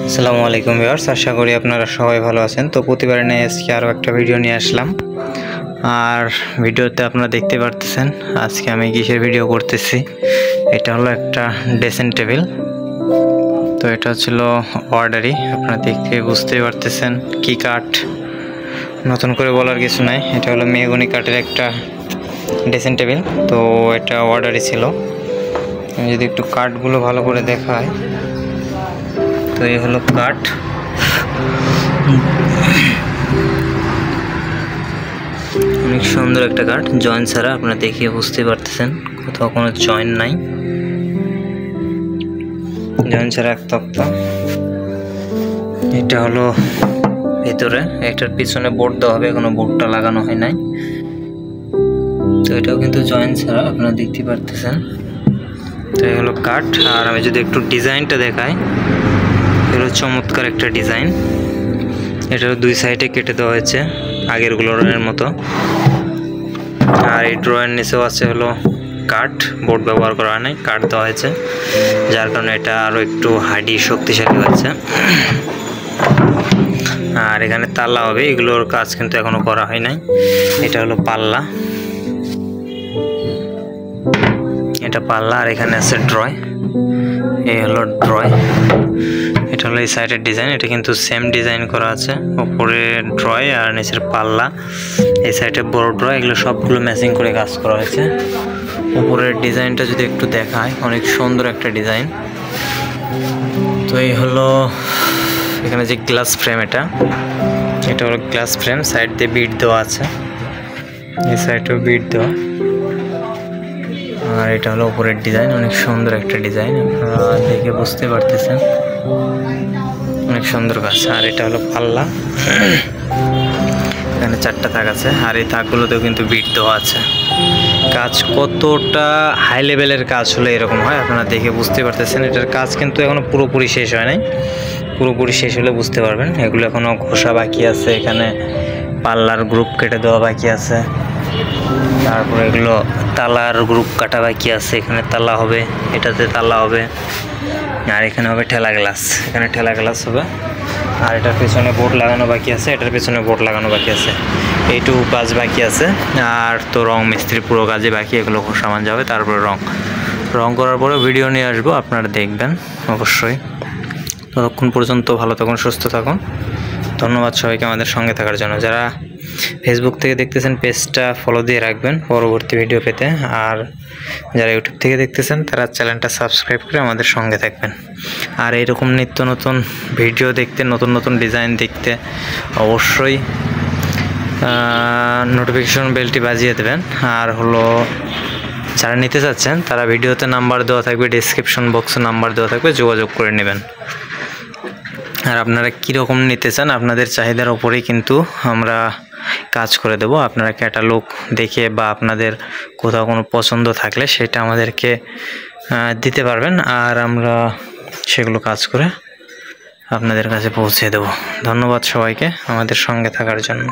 আসসালামু আলাইকুম ভিউয়ার্স, আশা করি আপনারা সবাই ভালো আছেন। তো প্রতিবার নিয়ে আজকে আরও একটা ভিডিও নিয়ে আসলাম। আর ভিডিওতে আপনারা দেখতে পারতেছেন আজকে আমি কিসের ভিডিও করতেছি। এটা হলো একটা ড্রেসিং টেবিল। তো এটা ছিল অর্ডারই, আপনারা দেখতে বুঝতেই পারতেছেন কি কাঠ, নতুন করে বলার কিছু নাই। এটা হলো মেহগনি কাঠের একটা ড্রেসিং টেবিল। তো এটা অর্ডারই ছিল। আমি যদি একটু কাঠগুলো ভালো করে দেখাই, তো এই হলো কাঠ। অনেক সুন্দর একটা কাঠ, জয়েন্ট ছাড়া, আপনারা দেখিয়ে বুঝতে পারতেছেন কোথাও কোনো জয়েন্ট নাই, জয়েন্ট ছাড়া এক তক্তা। এটা হলো ভেতরে, এটার পিছনে বোর্ড দেওয়া হবে, এখনো বোর্ডটা লাগানো হয় নাই। তো এটাও কিন্তু জয়েন্ট ছাড়া, আপনারা দেখতে পারতেছেন। তো এই হলো কাঠ। আর আমি যদি একটু ডিজাইনটা দেখাই, এগুলো চমৎকার একটা ডিজাইন। এটার দুই সাইডে কেটে দেওয়া হয়েছে আগের ড্রয়ের মতো। আর এই ড্রয়ের নিচেও আছে হলো কাঠ, বোর্ড ব্যবহার করা হয় নাই, কাঠ দেওয়া হয়েছে, যার কারণে এটা আরও একটু হার্ডি শক্তিশালী হচ্ছে। আর এখানে তালা হবে, এগুলোর কাজ কিন্তু এখনো করা হয় নাই। এটা হলো পাল্লা, এটা পাল্লা। আর এখানে আছে ড্রয়, এই হলো ড্রয়। এটা হলো এই সাইডের ডিজাইন, এটা কিন্তু সেম ডিজাইন করা আছে, উপরে ড্রয় আর নিচের পাল্লা, এই সাইডে বড় ড্রয়, এগুলো সবগুলো ম্যাচিং করে কাজ করা হয়েছে। উপরের ডিজাইনটা যদি একটু দেখায়, অনেক সুন্দর একটা ডিজাইন। তো এই হলো এখানে যে গ্লাস ফ্রেম, এটা হলো গ্লাস ফ্রেম, সাইড দিয়ে বিট দেওয়া আছে, এই সাইডেও বিট দেওয়া। আর এটা হলো উপরের ডিজাইন, অনেক সুন্দর একটা ডিজাইন, আপনারা দেখে বুঝতে পারতেছেন, অনেক সুন্দর কাজ। আর এটা হলো পাল্লা, এখানে 4টা তাক আছে, আর এই তাকগুলোতেও কিন্তু বিট দেওয়া আছে। কাজ কতটা হাই লেভেলের কাজ হলে এরকম হয়, আপনারা দেখে বুঝতে পারতেছেন। এটার কাজ কিন্তু এখনো পুরোপুরি শেষ হয় নাই, পুরোপুরি শেষ হলে বুঝতে পারবেন। এগুলো এখনো ঘষা বাকি আছে, এখানে পাল্লার গ্রুপ কেটে দেওয়া বাকি আছে, তারপরে এগুলো তালার গ্রুপ কাটা বাকি আছে, এখানে তালা হবে, এটাতে তালা হবে, আর এখানে হবে ঠেলা গ্লাস, এখানে ঠেলা গ্লাস হবে। আর এটার পেছনে বোর্ড লাগানো বাকি আছে, এটার পেছনে বোর্ড লাগানো বাকি আছে, এইটুকু কাজ বাকি আছে। আর তো রং মিস্ত্রি পুরো কাজে বাকি, এগুলো সামান যাবে, তারপরে রং করার পরে ভিডিও নিয়ে আসবো, আপনারা দেখবেন অবশ্যই। ততক্ষণ পর্যন্ত ভালো থাকুন, সুস্থ থাকুন। ধন্যবাদ সবাইকে আমাদের সঙ্গে থাকার জন্য। যারা ফেসবুক থেকে দেখতেছেন পেজটা ফলো দিয়ে রাখবেন পরবর্তী ভিডিও পেতে, আর যারা ইউটিউব থেকে দেখতেছেন তারা চ্যানেলটা সাবস্ক্রাইব করে আমাদের সঙ্গে থাকবেন। আর এরকম নিত্য নতুন ভিডিও দেখতে, নতুন নতুন ডিজাইন দেখতে অবশ্যই নোটিফিকেশন বেলটি বাজিয়ে দেবেন। আর হলো যারা নিতে চাচ্ছেন তারা ভিডিওতে নাম্বার দেওয়া থাকবে, ডেসক্রিপশন বক্সে নাম্বার দেওয়া থাকবে, যোগাযোগ করে নেবেন। আর আপনারা কীরকম নিতে চান, আপনাদের চাহিদার ওপরেই কিন্তু আমরা কাজ করে দেব। আপনারা ক্যাটালগ দেখে বা আপনাদের কোথাও কোনো পছন্দ থাকলে সেটা আমাদেরকে দিতে পারবেন, আর আমরা সেগুলো কাজ করে আপনাদের কাছে পৌঁছে দেব। ধন্যবাদ সবাইকে আমাদের সঙ্গে থাকার জন্য।